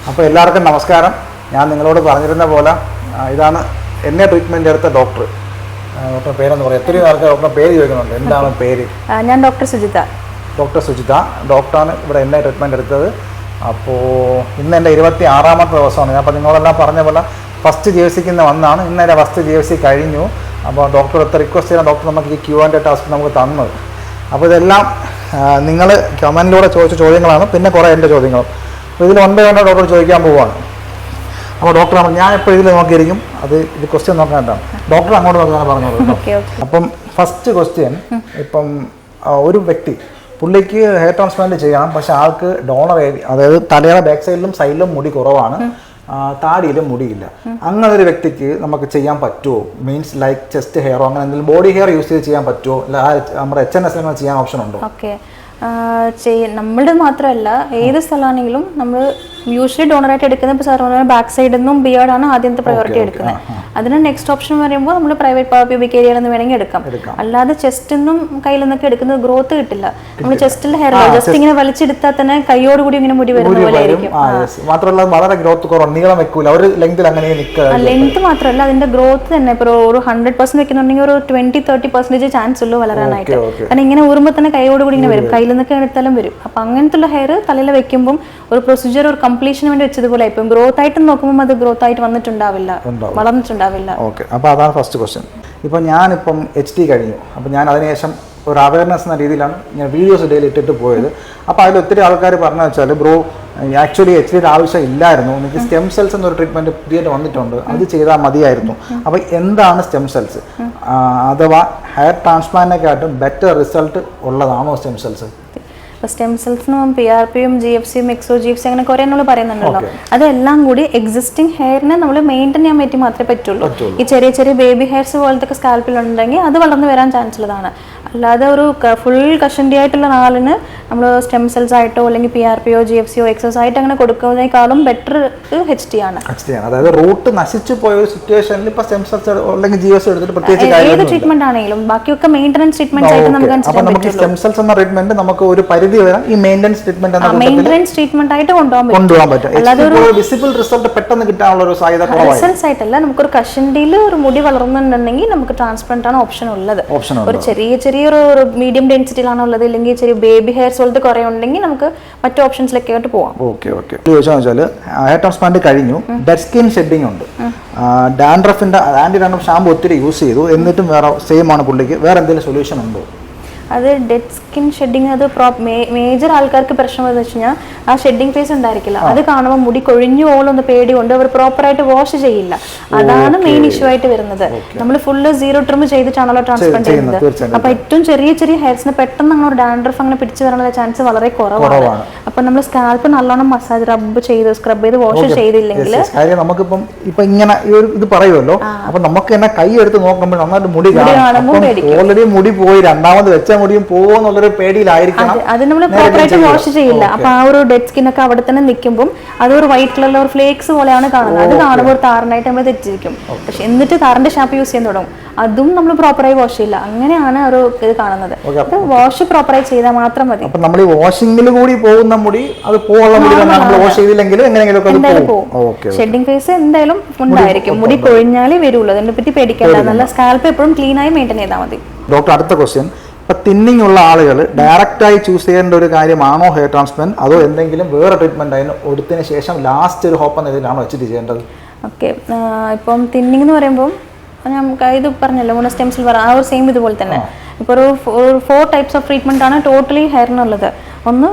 അപ്പോൾ എല്ലാവർക്കും നമസ്കാരം. ഞാൻ നിങ്ങളോട് പറഞ്ഞിരുന്ന പോലെ ഇതാണ് എന്നെ ട്രീറ്റ്മെൻറ്റ് എടുത്ത ഡോക്ടർ. ഡോക്ടർ പേരെന്ന് പറയാം. എത്രയും ആൾക്കാർ ഡോക്ടറുടെ പേര് ചോദിക്കുന്നുണ്ട്. എന്താണ് പേര്? ഞാൻ ഡോക്ടർ സുജിത. ഡോക്ടർ സുജിത ഡോക്ടറാണ് ഇവിടെ എന്നെ ട്രീറ്റ്മെൻറ്റ് എടുത്തത്. അപ്പോൾ ഇന്ന് എൻ്റെ 26ാമത്തെ ദിവസമാണ്. അപ്പോൾ നിങ്ങളെല്ലാം പറഞ്ഞ പോലെ ഫസ്റ്റ് GFCക്ക് ഇന്ന് വന്നാണ്. ഇന്ന് എൻ്റെ ഫസ്റ്റ് GFC കഴിഞ്ഞു. അപ്പോൾ ഡോക്ടർ എടുത്ത റിക്വസ്റ്റ് ചെയ്യാൻ ഡോക്ടർ നമുക്ക് ഈ Q&A ടാസ്ക് നമുക്ക് തന്നത്. അപ്പോൾ ഇതെല്ലാം നിങ്ങൾ കമൻറ്റിലൂടെ ചോദിച്ച ചോദ്യങ്ങളാണ്. പിന്നെ കുറേ എൻ്റെ ചോദ്യങ്ങളും. അപ്പോൾ ഇതിൽ 1 by 1 ഡോക്ടർ ചോദിക്കാൻ പോവുകയാണ്. അപ്പോൾ ഡോക്ടർ ഞാൻ ഇപ്പോൾ ഇതിൽ നോക്കിയിരിക്കും. ഇത് ക്വസ്റ്റ്യൻ നോക്കാനായിട്ടാണ്. ഡോക്ടർ അങ്ങോട്ട് നോക്കാൻ പറഞ്ഞത്. അപ്പം ഫസ്റ്റ് ക്വസ്റ്റ്യൻ, ഇപ്പം ഒരു വ്യക്തി പുള്ളിക്ക് ഹെയർ ട്രാൻസ്പ്ലാന്റ് ചെയ്യണം. പക്ഷെ ആൾക്ക് ഡോണർ ഏരിയ, അതായത് തലയുടെ ബാക്ക് സൈഡിലും സൈഡിലും മുടി കുറവാണ്, താടിയിലും മുടിയില്ല. അങ്ങനെ ഒരു വ്യക്തിക്ക് നമുക്ക് ചെയ്യാൻ പറ്റുമോ? മീൻസ് ലൈക്ക് ചെസ്റ്റ് ഹെയറോ അങ്ങനെ എന്തെങ്കിലും ബോഡി ഹെയർ യൂസ് ചെയ്ത് ചെയ്യാൻ പറ്റുമോ? നമ്മുടെ HNS ചെയ്യാൻ ഓപ്ഷൻ ഉണ്ടോ? ഓക്കെ, നമ്മളുടെ മാത്രമല്ല ഏത് സ്ഥലമാണെങ്കിലും നമ്മൾ യൂഷ്വലി ഡോണറായിട്ട് എടുക്കുന്നത് ഇപ്പോൾ സാർ ബാക്ക് സൈഡിൽ നിന്നും ബിയേർഡാണ് ആദ്യത്തെ പ്രയോറിറ്റി എടുക്കുന്നത്. അതിന് നെക്സ്റ്റ് ഓപ്ഷൻ പറയുമ്പോൾ നമ്മൾ പ്രൈവറ്റ് പ്യൂബിക് ഏരിയയിൽ നിന്ന് വേണമെങ്കിൽ എടുക്കാം. അല്ലാതെ ചെസ്റ്റിൽ നിന്നും കയ്യിൽ നിന്നൊക്കെ എടുക്കുന്നത് ഗ്രോത്ത് കിട്ടില്ല. നമ്മൾ ചെസ്റ്റിൽ ഹെയർ ജസ്റ്റ് ഇങ്ങനെ വലിച്ചെടുത്താൽ തന്നെ കൈയോടുകൂടി ഇങ്ങനെ മുടി വരുന്ന പോലെ ആയിരിക്കും. മാത്രമല്ല വളരെ ഗ്രോത്ത് കുറവാണ്, നീളം വെക്കൂല, ഒരു ലെങ്ത്തിൽ അങ്ങനെ ലെങ്ത് മാത്രമല്ല അതിന്റെ ഗ്രോത്ത് തന്നെ ഇപ്പോൾ ഒരു 100% വെക്കുന്നുണ്ടെങ്കിൽ ഒരു 20-30% ചാൻസ് ഉള്ളൂ വളരാനായിട്ട്. കാരണം ഇങ്ങനെ ഊറുമ്പോൾ തന്നെ കൈയോടുകൂടി ഇങ്ങനെ വരും, കയ്യിൽ നിന്നൊക്കെ എടുത്താലും വരും. അപ്പൊ അങ്ങനത്തെ ഹെയർ തലയിൽ വെക്കുമ്പോൾ ഒരു പ്രൊസീജിയർ ഒരു കംപ്ലീഷന് വേണ്ടി വെച്ചതുപോലെ ഇപ്പം ഗ്രോത്ത് ആയിട്ട് നോക്കുമ്പോൾ അത് ഗ്രോത്ത് ആയിട്ട് വന്നിട്ടുണ്ടാവില്ല, വളർന്നിട്ടുണ്ടാവില്ല. ഓക്കെ, അപ്പോൾ അതാണ് ഫസ്റ്റ് ക്വസ്റ്റ്യൻ. ഇപ്പോൾ ഞാനിപ്പം HD കഴിഞ്ഞു. അപ്പോൾ ഞാൻ അതിനുശേഷം ഒരു അവയർനെസ് എന്ന രീതിയിലാണ് ഞാൻ വീഡിയോസ് ഡെയിലി ഇട്ടിട്ട് പോയത്. അപ്പോൾ അതിൽ ഒത്തിരി ആൾക്കാർ പറഞ്ഞു വെച്ചാൽ ബ്രോ ആക്ച്വലി HDയുടെ ആവശ്യം ഇല്ലായിരുന്നു, എനിക്ക് സ്റ്റെം സെൽസ് എന്നൊരു ട്രീറ്റ്മെൻറ്റ് പുതിയതായിട്ട് വന്നിട്ടുണ്ട്, അത് ചെയ്താൽ മതിയായിരുന്നു. അപ്പോൾ എന്താണ് സ്റ്റെം സെൽസ്? അഥവാ ഹെയർ ട്രാൻസ്പ്ലാന്റിനെക്കാട്ടും ബെറ്റർ റിസൾട്ട് ഉള്ളതാണോ സ്റ്റെം സെൽസ്? സ്റ്റെം സെൽസിനും PRPയും GFCയും ExoGFC അങ്ങനെ കുറേ നമ്മൾ പറയുന്നുണ്ടല്ലോ. അതെല്ലാം കൂടി എക്സിസ്റ്റിംഗ് ഹെയറിനെ നമ്മൾ മെയിൻറ്റെയിൻ ചെയ്യാൻ വേണ്ടി മാത്രമേ പറ്റുള്ളൂ. ഈ ചെറിയ ചെറിയ ബേബി ഹെയർസ് പോലത്തെ സ്കാൽപ്പിൽ ഉണ്ടെങ്കിൽ അത് വളർന്നു വരാൻ ചാൻസ് ഉള്ളതാണ്. അല്ലാതെ ഒരു ഫുൾ കഷണ്ടി ആയിട്ടുള്ള ആളിന് നമ്മൾ സ്റ്റെം സെൽസ് ആയിട്ടോ അല്ലെങ്കിൽ PRPയോ GFCയോ എക്സോസ് ആയിട്ട് അങ്ങനെ കൊടുക്കുന്നതിനേക്കാളും ബെറ്റർ HD ആണ്. അതായത് റൂട്ട് നശിച്ചു പോയ ഒരു സിറ്റുവേഷനിൽ ഇപ്പോൾ സ്റ്റെം സെൽസ് അല്ലെങ്കിൽ GFC എടുത്തിട്ട് പ്രത്യേകിച്ച് ഏത് ട്രീറ്റ്മെന്റ് ആണെങ്കിലും ബാക്കിയൊക്കെ മെയിൻ്റനൻസ് ട്രീറ്റ്മെന്റ് ആയിട്ട് നമുക്ക് സ്റ്റെം സെൽസ് എന്ന ട്രീറ്റ്മെന്റ് നമുക്ക് ഒരു പരിധി വരെ ഈ മെയിൻ്റനൻസ് ട്രീറ്റ്മെന്റ് ആയിട്ട് കൊണ്ടുപോകാൻ പറ്റും. അല്ലാതെ ഒരു വിസിബിൾ റിസൾട്ട് പെട്ടെന്ന് കിട്ടാനുള്ള ഒരു സാധ്യത കുറവാണ്. റിസൾട്ട്സ് ആയിട്ടല്ല, നമുക്കൊരു കഷണ്ടിയിൽ ഒരു മുടി വളർന്നുണ്ടെങ്കിൽ നമുക്ക് ട്രാൻസ്പ്ലാന്റ് ആണ് ഓപ്ഷൻ ഉള്ളത്. ഒരു ചെറിയൊരു മീഡിയം ഡെൻസിറ്റിയിലാണ് ഉള്ളത്, അല്ലെങ്കിൽ ചെറിയ ബേബി ഹെയർസ് പോലത്തെ കുറെ ഉണ്ടെങ്കിൽ നമുക്ക് മറ്റു ഓപ്ഷൻസിലൊക്കെ ആയിട്ട് പോവാം. ഓക്കെ ചോദിച്ചാൽ ഹെയർ ട്രാൻസ്പ്ലാന്റ് കഴിഞ്ഞു, ഡെഡ് സ്കിൻ ഷെഡിങ് ഉണ്ട്, ഡാൻഡ്രഫിന്റെ ആന്റി ഡാൻഡ്രഫ് ഷാമ്പു ഒത്തിരി യൂസ് ചെയ്തു, എന്നിട്ടും വേറെ സെയിം ആണ് പുള്ളിക്ക്, വേറെ എന്തെങ്കിലും സൊല്യൂഷൻ ഉണ്ടോ? അത് ഡെഡ് സ്കിൻ ഷെഡിങ് അത് മേജർ ആൾക്കാർക്ക് പ്രശ്നം എന്ന് വെച്ച് കഴിഞ്ഞാൽ ആ ഷെഡിങ് ഫേസ് ഉണ്ടായിരിക്കില്ല. അത് കാണുമ്പോൾ മുടി കൊഴിഞ്ഞു പോകുന്ന പേടി കൊണ്ട് അവർ പ്രോപ്പറായിട്ട് വാഷ് ചെയ്യില്ല. അതാണ് മെയിൻ ഇഷ്യൂ ആയിട്ട് വരുന്നത്. നമ്മൾ ഫുള്ള് 0 ട്രിം ചെയ്തിട്ടാണല്ലോ ട്രാൻസ്പ്ലാന്റ് ചെയ്യുന്നത്. അപ്പൊ ഏറ്റവും ചെറിയ ചെറിയ ഹെയർസിന് പെട്ടെന്ന് അങ്ങനെ ഒരു ഡാൻഡ്രഫ് അങ്ങനെ പിടിച്ചു വരാനുള്ള ചാൻസ് വളരെ കുറവാണ്. അപ്പൊ നമ്മൾ സ്കാൽപ്പ് നല്ലോണം മസാജ് സ്ക്രബ് ചെയ്ത് വാഷ് ചെയ്തില്ലെങ്കിൽ നമുക്കിപ്പം ഇപ്പൊ ഇങ്ങനെ ഇത് പറയുമല്ലോ, അപ്പൊ നമുക്ക് തന്നെ കൈ എടുത്ത് നോക്കുമ്പോൾ നന്നായിട്ട് മുടി ഓൾറെഡി മുടി പോയി, രണ്ടാമത് വെച്ച മുടിയും പോകുന്നുള്ളൊരു പേടിയിലായിരിക്കണം. അത് നമ്മൾ പ്രോപ്പറായിട്ട് വാഷ് ചെയ്യില്ല. അപ്പൊ ആ ഒരു ഡെഡ് സ്കിൻ ഒക്കെ അവിടെ തന്നെ നിൽക്കുമ്പോൾ അതൊരു വൈറ്റ് കളറിലെ ഒരു ഫ്ലേക്സ് പോലെയാണ് കാണുന്നത്. അത് കാണുമ്പോൾ ഒരു താരനായിട്ട് നമ്മൾ തെറ്റിരിക്കും. പക്ഷെ എന്നിട്ട് താരന്റെ ഷാമ്പ് യൂസ് ചെയ്യാൻ തുടങ്ങും. അതും നമ്മൾ പ്രോപ്പറായി വാഷ് ചെയ്യില്ല. അങ്ങനെയാണ് ഒരു ഇത് കാണുന്നത്. വാഷ് പ്രോപ്പറായി ചെയ്താൽ മാത്രം മതി. അപ്പൊ നമ്മൾ ഈ വാഷിംഗിൽ കൂടി പോകുന്ന മുടി അത് പോകാനുള്ള മുടി നമ്മൾ വാഷ് ചെയ്തില്ലെങ്കിൽ എങ്ങനെയെങ്കിലും പോകും. ഷെഡിങ് ഫേസ് എന്തായാലും ഉണ്ടായിരിക്കും. മുടി കൊഴിഞ്ഞാലേ വരുള്ളൂ. അതിനെ പറ്റി പേടിക്കണ്ട. നല്ല സ്കാൽപ്പ് എപ്പോഴും ക്ലീൻ ആയി മെയിൻറ്റെയിൻ ചെയ്താൽ മതി. ഡോക്ടർ, അടുത്ത ക്വസ്റ്റ്യൻ, ഇപ്പം തിന്നിങ് ഉള്ള ആളുകൾ ഡയറക്റ്റായി ചൂസ് ചെയ്യേണ്ട ഒരു കാര്യമാണോ ഹെയർ ട്രാൻസ്പ്ലാന്റ്, അതോ എന്തെങ്കിലും വേറെ ട്രീറ്റ്മെന്റ് അതിന് കൊടുത്തതിന് ശേഷം ലാസ്റ്റ് ഒരു ഹോപ്പ് എന്ന രീതിയിലാണോ വെച്ചിട്ട് ചെയ്യേണ്ടത്? ഓക്കെ, ഇപ്പം തിന്നിങ് എന്ന് പറയുമ്പോൾ ഞാൻ ഇത് പറഞ്ഞല്ലോ, സ്റ്റെം സെൽ ആ ഒരു സെയിം ഇതുപോലെ തന്നെ ഇപ്പോൾ ഒരു 4 ടൈപ്സ് ഓഫ് ട്രീറ്റ്മെന്റ് ആണ് ടോട്ടലി ഹെയറിനുള്ളത്. ഒന്ന്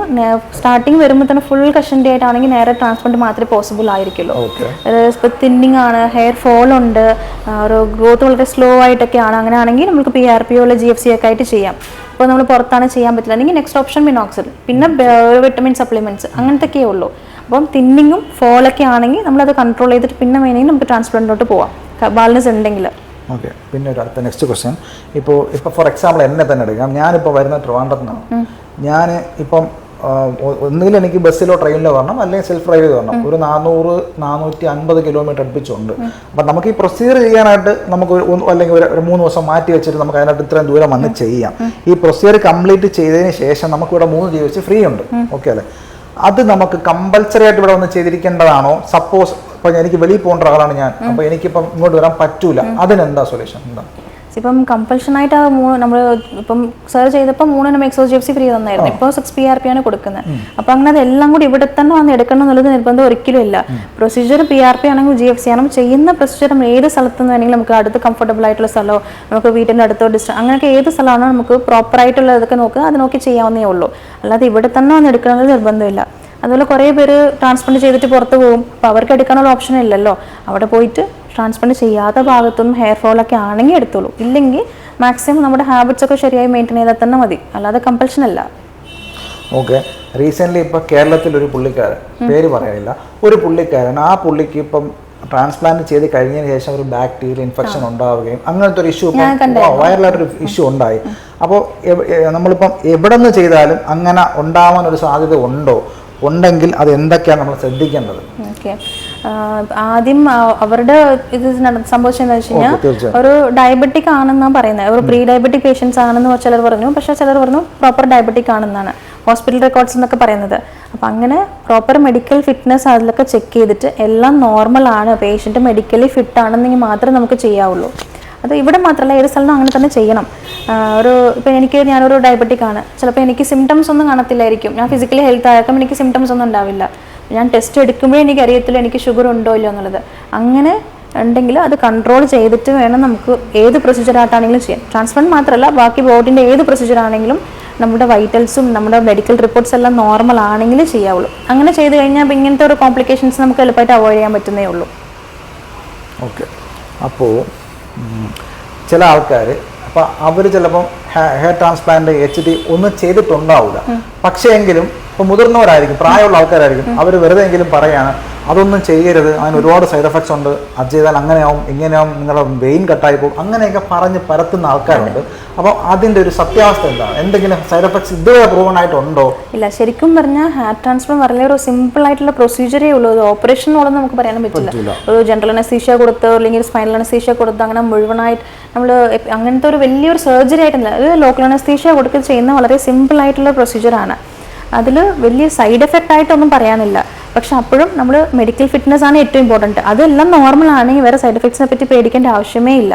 സ്റ്റാർട്ടിങ് വരുമ്പോൾ തന്നെ ഫുൾ കഷണ്ടി ആയിട്ടാണെങ്കിൽ നേരെ ട്രാൻസ്പ്ലാന്റ് മാത്രമേ പോസിബിൾ ആയിരിക്കുള്ളൂ. ഇപ്പോൾ തിന്നിങ് ആണ്, ഹെയർ ഫോൾ ഉണ്ട്, ഒരു ഗ്രോത്ത് വളരെ സ്ലോ ആയിട്ടൊക്കെയാണ്, അങ്ങനെയാണെങ്കിൽ നമുക്ക് PRPയോ GFC ഒക്കെ ആയിട്ട് ചെയ്യാം. ഇപ്പോൾ നമ്മൾ പുറത്താണ് ചെയ്യാൻ പറ്റില്ല അല്ലെങ്കിൽ നെക്സ്റ്റ് ഓപ്ഷൻ മിനോക്സിൽ, പിന്നെ വിറ്റമിൻ സപ്ലിമെന്റ്സ് അങ്ങനത്തെയൊക്കെ ഉള്ളൂ. അപ്പം തിന്നിങ്ങും ഫോളൊക്കെ ആണെങ്കിൽ നമ്മളത് കൺട്രോൾ ചെയ്തിട്ട് പിന്നെ വേണമെങ്കിൽ നമുക്ക് ട്രാൻസ്പ്ലാന്റിലോട്ട് പോവാം, ബാലൻസ് ഉണ്ടെങ്കിൽ. ഓക്കെ, പിന്നെ ഒരു അടുത്ത നെക്സ്റ്റ് ക്വസ്റ്റ്യൻ, ഇപ്പോൾ ഫോർ എക്സാമ്പിൾ എന്നെ തന്നെ എടുക്കാം. ഞാനിപ്പോൾ വരുന്ന ട്രിവാൻഡ്രത്താണ്. ഞാൻ ഇപ്പം ഒന്നുകിൽ എനിക്ക് ബസ്സിലോ ട്രെയിനിലോ വരണം, അല്ലെങ്കിൽ സെൽഫ് ഡ്രൈവ് ചെയ്ത് വരണം. ഒരു 400-450 കിലോമീറ്റർ അടുപ്പിച്ചുണ്ട്. അപ്പം നമുക്ക് ഈ പ്രൊസീജിയർ ചെയ്യാനായിട്ട് നമുക്ക് അല്ലെങ്കിൽ ഒരു 3 ദിവസം മാറ്റി വെച്ചിട്ട് നമുക്ക് അതിനായിട്ട് ഇത്രയും ദൂരം വന്ന് ചെയ്യാം. ഈ പ്രൊസീജിയർ കംപ്ലീറ്റ് ചെയ്തതിന് ശേഷം നമുക്കിവിടെ 3 GFC ഫ്രീ ഉണ്ട്. ഓക്കെ അല്ലേ? അത് നമുക്ക് കമ്പൽസറി ആയിട്ട് ഇവിടെ വന്ന് ചെയ്തിരിക്കേണ്ടതാണോ? സപ്പോസ് ഇപ്പം എനിക്ക് വെളിയിൽ പോകേണ്ട ഒരാളാണ് ഞാൻ, അപ്പോൾ എനിക്കിപ്പം ഇങ്ങോട്ട് വരാൻ പറ്റൂല, അതിനെന്താ സൊല്യൂഷൻ? എന്താ ഇപ്പം കമ്പൽഷനായിട്ട് നമ്മൾ ഇപ്പം സെർച്ച് ചെയ്തപ്പോൾ 3 എക്സോജിപ്സി ഫ്രീ തന്നായിരുന്നു. ഇപ്പോൾ 6 PRP ആണ് കൊടുക്കുന്നത്. അപ്പം അങ്ങനെ അതെല്ലാം കൂടി ഇവിടെ തന്നെ വന്ന് എടുക്കണം എന്നുള്ളത് നിർബന്ധം ഒരിക്കലും ഇല്ല. പ്രൊസീജിയർ PRP ആണെങ്കിൽ GFC ആണെങ്കിൽ ചെയ്യുന്ന പ്രൊസീജിയർ ഏത് സ്ഥലത്ത് നിന്ന് വേണമെങ്കിലും നമുക്ക് അടുത്ത് കംഫർട്ടബിൾ ആയിട്ടുള്ള സ്ഥലമോ നമുക്ക് വീട്ടിൻ്റെ അടുത്തോ അങ്ങനെയൊക്കെ ഏത് സ്ഥലമാണോ നമുക്ക് പ്രോപ്പറായിട്ടുള്ള ഇതൊക്കെ നോക്കുക, അത് നോക്കി ചെയ്യാവുന്നേ ഉള്ളൂ. അല്ലാതെ ഇവിടെ തന്നെ വന്ന് എടുക്കണമെന്ന് നിർബന്ധമില്ല. അതുപോലെ കുറേ പേര് ട്രാൻസ്പ്ലാന്റ് ചെയ്തിട്ട് പുറത്ത് പോകും. അപ്പോൾ അവർക്ക് എടുക്കാനുള്ള ഓപ്ഷൻ ഇല്ലല്ലോ. അവിടെ പോയിട്ട് ട്രാൻസ്പ്ലാന്റ് ചെയ്യാത്ത ഭാഗത്തൊന്നും ഹെയർ ഫോളൊക്കെ ആണെങ്കിൽ എടുത്തോളൂ. ഇല്ലെങ്കിൽ മാക്സിമം നമ്മുടെ ഹാബിറ്റ്സ് ഒക്കെ ശരിയായി മെയിൻറ്റെയിൻ ചെയ്താൽ തന്നെ മതി, അല്ലാതെ കമ്പൽഷൻ അല്ല. ഓക്കെ. റീസെൻ്റ്ലി ഇപ്പോൾ കേരളത്തിലൊരു പുള്ളിക്കാരൻ, പേര് പറയാനില്ല, ഒരു പുള്ളിക്കാരൻ, ആ പുള്ളിക്ക് ഇപ്പം ട്രാൻസ്പ്ലാന്റ് ചെയ്ത് കഴിഞ്ഞതിന് ശേഷം ഒരു ബാക്ടീരിയൽ ഇൻഫെക്ഷൻ ഉണ്ടാവുകയും അങ്ങനത്തെ ഒരു ഇഷ്യൂ, വൈറലായിട്ടൊരു ഇഷ്യൂ ഉണ്ടായി. അപ്പോൾ നമ്മളിപ്പം എവിടെ നിന്ന് ചെയ്താലും അങ്ങനെ ഉണ്ടാവാൻ ഒരു സാധ്യത ഉണ്ടോ? ഉണ്ടെങ്കിൽ അത് എന്തൊക്കെയാണ് നമ്മൾ ശ്രദ്ധിക്കേണ്ടത്? ഓക്കെ, ആദ്യം അവരുടെ ഇത് സംഭവിച്ചതെന്ന് വെച്ച് കഴിഞ്ഞാൽ ഒരു ഡയബറ്റിക് ആണെന്നാണ് പറയുന്നത്. ഒരു പ്രീ ഡയബറ്റിക് പേഷ്യൻസ് ആണെന്ന് ചിലർ പറഞ്ഞു, പക്ഷേ ചിലർ പറഞ്ഞു പ്രോപ്പർ ഡയബറ്റിക് ആണെന്നാണ് ഹോസ്പിറ്റൽ റെക്കോർഡ്സ് എന്നൊക്കെ പറയുന്നത്. അപ്പം അങ്ങനെ പ്രോപ്പർ മെഡിക്കൽ ഫിറ്റ്നസ് അതിലൊക്കെ ചെക്ക് ചെയ്തിട്ട് എല്ലാം നോർമൽ ആണ്, പേഷ്യൻറ്റ് മെഡിക്കലി ഫിറ്റ് ആണെന്നെങ്കിൽ മാത്രമേ നമുക്ക് ചെയ്യാവുള്ളൂ. അത് ഇവിടെ മാത്രമല്ല, ഏത് സ്ഥലത്തും അങ്ങനെ തന്നെ ചെയ്യണം. ഇപ്പം ഞാനൊരു ഡയബറ്റിക് ആണ്, ചിലപ്പോൾ എനിക്ക് സിംറ്റംസ് ഒന്നും കാണത്തില്ലായിരിക്കും. ഞാൻ ഫിസിക്കലി ഹെൽത്ത് ആയേക്കാം, എനിക്ക് സിംറ്റംസ് ഒന്നും ഉണ്ടാവില്ല. ഞാൻ ടെസ്റ്റ് എടുക്കുമ്പോഴേ എനിക്ക് അറിയത്തില്ല എനിക്ക് ഷുഗർ ഉണ്ടോ ഇല്ലയോ എന്നുള്ളത്. അങ്ങനെ ഉണ്ടെങ്കിൽ അത് കൺട്രോൾ ചെയ്തിട്ട് വേണം നമുക്ക് ഏത് പ്രൊസീജിയർ ആയിട്ടാണെങ്കിലും ചെയ്യാം. ട്രാൻസ്പ്ലാന്റ് മാത്രമല്ല, ബാക്കി ബോഡിൻ്റെ ഏത് പ്രൊസീജിയർ ആണെങ്കിലും നമ്മുടെ വൈറ്റൽസും നമ്മുടെ മെഡിക്കൽ റിപ്പോർട്ട്സ് എല്ലാം നോർമൽ ആണെങ്കിൽ ചെയ്യാവുള്ളൂ. അങ്ങനെ ചെയ്ത് കഴിഞ്ഞാൽ ഇങ്ങനത്തെ ഒരു കോംപ്ലിക്കേഷൻസ് നമുക്ക് എളുപ്പമായിട്ട് അവോയ്ഡ് ചെയ്യാൻ പറ്റുന്നേ ഉള്ളൂ. ഓക്കെ. അപ്പോൾ ചില ആൾക്കാർ, അപ്പോൾ അവർ ചിലപ്പം ഹെയർ ട്രാൻസ്പ്ലാന്റ് HD ഒന്നും ചെയ്തിട്ടുണ്ടാവില്ല, പക്ഷേ എങ്കിലും ഇപ്പോൾ മുതിർന്നവരായിരിക്കും, പ്രായമുള്ള ആൾക്കാരായിരിക്കും, അവർ വെറുതെ എങ്കിലും പറയാണ് അതൊന്നും ചെയ്യരുത്, അതിന് ഒരുപാട് സൈഡ് എഫക്ട്സ് ഉണ്ട്, അത് ചെയ്താൽ അങ്ങനെയാവും ഇങ്ങനെയാവും, നിങ്ങളുടെ വെയിൻ കട്ടായി പോകും, അങ്ങനെയൊക്കെ പറഞ്ഞ് പരത്തുന്ന ആൾക്കാരുണ്ട്. അപ്പോൾ അതിൻ്റെ ഒരു സത്യാവസ്ഥ എന്താണ്? എന്തെങ്കിലും സൈഡ് എഫക്ട്സ് ഇതുവരെ പ്രൂവൺ ആയിട്ടുണ്ടോ? ഇല്ല, ശരിക്കും പറഞ്ഞാൽ ഹെയർ ട്രാൻസ്പ്ലാന്റ് വളരെ ഒരു സിമ്പിൾ ആയിട്ടുള്ള പ്രൊസീജിയറേ ഉള്ളൂ. ഒരു ഓപ്പറേഷനോടൊന്നും നമുക്ക് പറയാനും പറ്റില്ല. ഒരു ജനറൽ അനസ്തീഷ്യ കൊടുത്ത് അല്ലെങ്കിൽ സ്പൈനൽ അനസ്തീഷ്യ കൊടുത്ത് അങ്ങനെ മുഴുവനായിട്ട് നമ്മൾ അങ്ങനത്തെ ഒരു വലിയൊരു സർജറി ആയിട്ടില്ല. ഒരു ലോക്കൽ അനസ്തീഷ്യ കൊടുത്ത് ചെയ്യുന്ന വളരെ സിമ്പിൾ ആയിട്ടുള്ള പ്രൊസീജിയറാണ്. അതിൽ വലിയ സൈഡ് എഫക്റ്റ് ആയിട്ടൊന്നും പറയാനില്ല. പക്ഷെ അപ്പോഴും നമ്മൾ മെഡിക്കൽ ഫിറ്റ്നസ് ആണ് ഏറ്റവും ഇമ്പോർട്ടൻറ്റ്. അതെല്ലാം നോർമൽ ആണെങ്കിൽ വേറെ സൈഡ് എഫക്ട്സിനെ പറ്റി പേടിക്കേണ്ട ആവശ്യമേ ഇല്ല.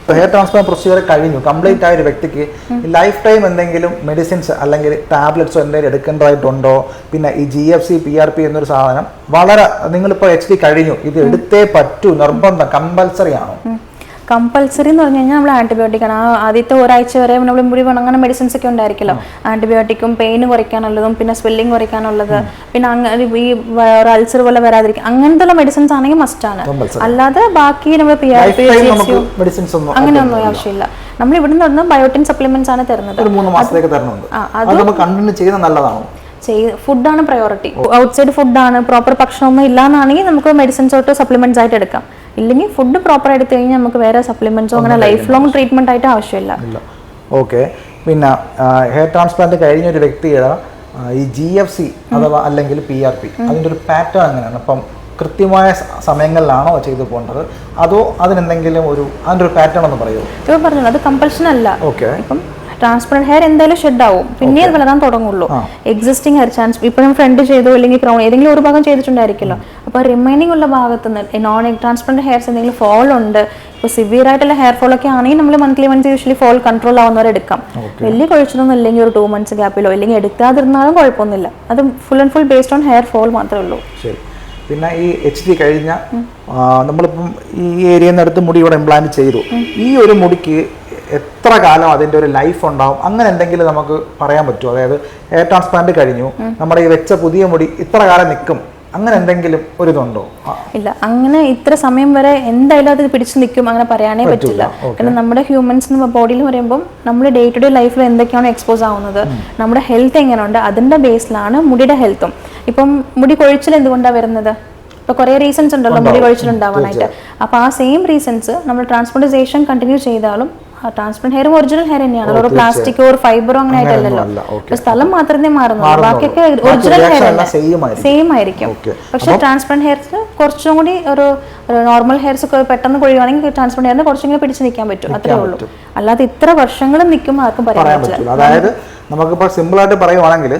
ഹെയർ ട്രാൻസ്പ്ലാന്റ് പ്രൊസീജിയർ കഴിഞ്ഞു, കംപ്ലീറ്റ് ആയ ഒരു വ്യക്തിക്ക് ലൈഫ് ടൈം എന്തെങ്കിലും മെഡിസിൻസ് അല്ലെങ്കിൽ ടാബ്ലറ്റ്സോ എന്തെങ്കിലും എടുക്കേണ്ടതായിട്ടുണ്ടോ? പിന്നെ ഈ GFC PRP എന്നൊരു സാധനം വളരെ, നിങ്ങളിപ്പോൾ HD കഴിഞ്ഞു, ഇത് എടുത്തേ പറ്റൂ, നിർബന്ധം, കമ്പൽസറി ആണോ? കമ്പൽസറി എന്ന് പറഞ്ഞു കഴിഞ്ഞാൽ നമ്മൾ ആൻറ്റിബയോട്ടിക് ആണ്. ആദ്യത്തെ ഒരാഴ്ച വരെ നമ്മൾ മുടി അങ്ങനെ മെഡിസിൻസ് ഒക്കെ ഉണ്ടായിരിക്കല്ലോ. ആൻറ്റിബയോട്ടിക്കും പെയിന് കുറയ്ക്കാനുള്ളതും പിന്നെ സ്വെല്ലിങ് കുറയ്ക്കാനുള്ളത്, പിന്നെ അങ്ങനെ ഈ അൾസർ പോലെ വരാതിരിക്കും അങ്ങനത്തെ മെഡിസിൻസ് ആണെങ്കിൽ മസ്റ്റാണ്. അല്ലാതെ ബാക്കി നമ്മൾ PRP അങ്ങനെയൊന്നും ആവശ്യമില്ല. നമ്മൾ ഇവിടെ നിന്ന് ബയോട്ടിൻ സപ്ലിമെന്റ്സ് ആണ് തരുന്നത്. 3 മാസത്തേക്ക് തരുന്നുണ്ട്. ഫുഡാണ് പ്രയോറിറ്റി. ഔട്ട്സൈഡ് ഫുഡാണ്, പ്രോപ്പർ ഭക്ഷണമൊന്നും ഇല്ലാന്നാണെങ്കിൽ നമുക്ക് മെഡിസിൻസ് തൊട്ട് സപ്ലിമെന്റ്സ് ആയിട്ട് എടുക്കാം. ഇല്ലെങ്കിൽ ഫുഡ് പ്രോപ്പർ എടുത്തു കഴിഞ്ഞാൽ നമുക്ക് വേറെ സപ്ലിമെന്റ്സോ അങ്ങനെ ലൈഫ് ലോങ് ട്രീറ്റ്മെന്റ് ആയിട്ട് ആവശ്യമില്ല. ഓക്കെ. പിന്നെ ഹെയർ ട്രാൻസ്പ്ലാന്റ് കഴിഞ്ഞ ഒരു വ്യക്തിയുടെ ഈ GFC അഥവാ അല്ലെങ്കിൽ PRP അതിൻ്റെ ഒരു പാറ്റേൺ എങ്ങനെയാണ്? അപ്പം കൃത്യമായ സമയങ്ങളിലാണോ ചെയ്തു പോകേണ്ടത്, അതോ അതിനെന്തെങ്കിലും അതിൻ്റെ ഒരു പാറ്റേൺ ഒന്ന് പറയുമോ? ഇപ്പോൾ പറഞ്ഞു, അത് കമ്പൽഷൻ അല്ല. ഓക്കെ. ഇപ്പം ട്രാൻസ്പ്ലാന്റ് ഹെയർ എന്തായാലും ഷെഡ് ആവും, പിന്നെ അത് വളരാൻ തുടങ്ങുള്ളൂ. എക്സിസ്റ്റിംഗ് ഹെയർ ഇപ്പോഴും ഫ്രണ്ട് ചെയ്തോ അല്ലെങ്കിൽ ക്രൗൺ ഏതെങ്കിലും ഒരു ഭാഗം ചെയ്തിട്ടുണ്ടായിരിക്കുമല്ലോ. അപ്പോൾ റിമൈനിങ് ഉള്ള ഭാഗത്ത് നിന്ന് നോൺ ട്രാൻസ്പ്ലാന്റ് ഹെയർസ് എന്തെങ്കിലും ഫോൾ ഉണ്ട്, ഇപ്പോൾ സിവിയർ ആയിട്ടുള്ള ഹെയർ ഫോൾ ഒക്കെ ആണെങ്കിൽ നമ്മൾ മന്ത്ലി യൂഷ്വലി ഫോൾ കൺട്രോൾ ആവുന്നവരെ എടുക്കാം. വലിയ കുഴച്ചിലൊന്നും ഇല്ലെങ്കിൽ ഒരു 2 months ഗ്യാപ്പിലോ അല്ലെങ്കിൽ എടുക്കാതിരുന്നാലും കുഴപ്പമൊന്നുമില്ല. അത് full and full based on hair fall മാത്രമേ ഉള്ളൂ. ശരി. പിന്നെ ഈ HD കഴിഞ്ഞ നമ്മളിപ്പം ഈ ഏരിയയിൽ നിന്ന് എടുത്ത് മുടി ഇവിടെ ഇംപ്ലാന്റ് ചെയ്തു, ഈ ഒരു മുടിക്ക് എത്ര കാലം അതിൻ്റെ ഒരു ലൈഫ് ഉണ്ടാവും, അങ്ങനെ എന്തെങ്കിലും നമുക്ക് പറയാൻ പറ്റുമോ? അതായത് ഹെയർ ട്രാൻസ്പ്ലാന്റ് കഴിഞ്ഞു, നമ്മുടെ ഈ വെച്ച പുതിയ മുടി ഇത്ര കാലം നിൽക്കും, അങ്ങനെ എന്തെങ്കിലും ഒരു ഇതുണ്ടോ? ഇല്ല, അങ്ങനെ ഇത്ര സമയം വരെ എന്തായാലും അത് പിടിച്ചു നിൽക്കും അങ്ങനെ പറയാനേ പറ്റില്ല. കാരണം നമ്മുടെ ഹ്യൂമൻസ് ബോഡിയിൽ പറയുമ്പോൾ നമ്മൾ ഡേ ടു ഡേ ലൈഫിൽ എന്തൊക്കെയാണ് എക്സ്പോസ് ആവുന്നത്, നമ്മുടെ ഹെൽത്ത് എങ്ങനെയുണ്ട്, അതിൻ്റെ ബേസിലാണ് മുടിയുടെ ഹെൽത്തും. ഇപ്പം മുടി കൊഴിച്ചിൽ എന്തുകൊണ്ടാണ് വരുന്നത്? ഇപ്പോൾ കുറേ റീസൺസ് ഉണ്ടല്ലോ മുടി കൊഴിച്ചിലുണ്ടാവാനായിട്ട്. അപ്പോൾ ആ സെയിം റീസൺസ് നമ്മൾ ട്രാൻസ്പ്ലാന്റേഷൻ കണ്ടിന്യൂ ചെയ്താലും ട്രാൻസ്പ്ലാന്റ് ഹെയർ ഒറിജിനൽ ഹെയർ തന്നെയാണ്, ഒരു പ്ലാസ്റ്റിക്കോ ഒരു ഫൈബറോ അങ്ങനെ ആയിട്ടല്ലല്ലോ. സ്ഥലം മാത്രമേ മാറുന്നുള്ളൂ, ബാക്കിയൊക്കെ ഒറിജിനൽ ഹെയർ സെയിം ആയിരിക്കും. പക്ഷെ ട്രാൻസ്പ്ലാന്റ് ഹെയർസ് കുറച്ചും കൂടി ഒരു നോർമൽ ഹെയർസ് പെട്ടെന്ന് കൊഴിയുവാണെങ്കിൽ ട്രാൻസ്പ്ലാന്റ് ഹെയറിന് കുറച്ചും കൂടി പിടിച്ച് നിൽക്കാൻ പറ്റും, അത്രേ ഉള്ളൂ. അല്ലാതെ ഇത്ര വർഷങ്ങളും നിൽക്കുമ്പോൾ ആർക്കും പറയാൻ പറ്റില്ല. അതായത് നമുക്കിപ്പോൾ സിമ്പിളായിട്ട് പറയുവാണെങ്കിൽ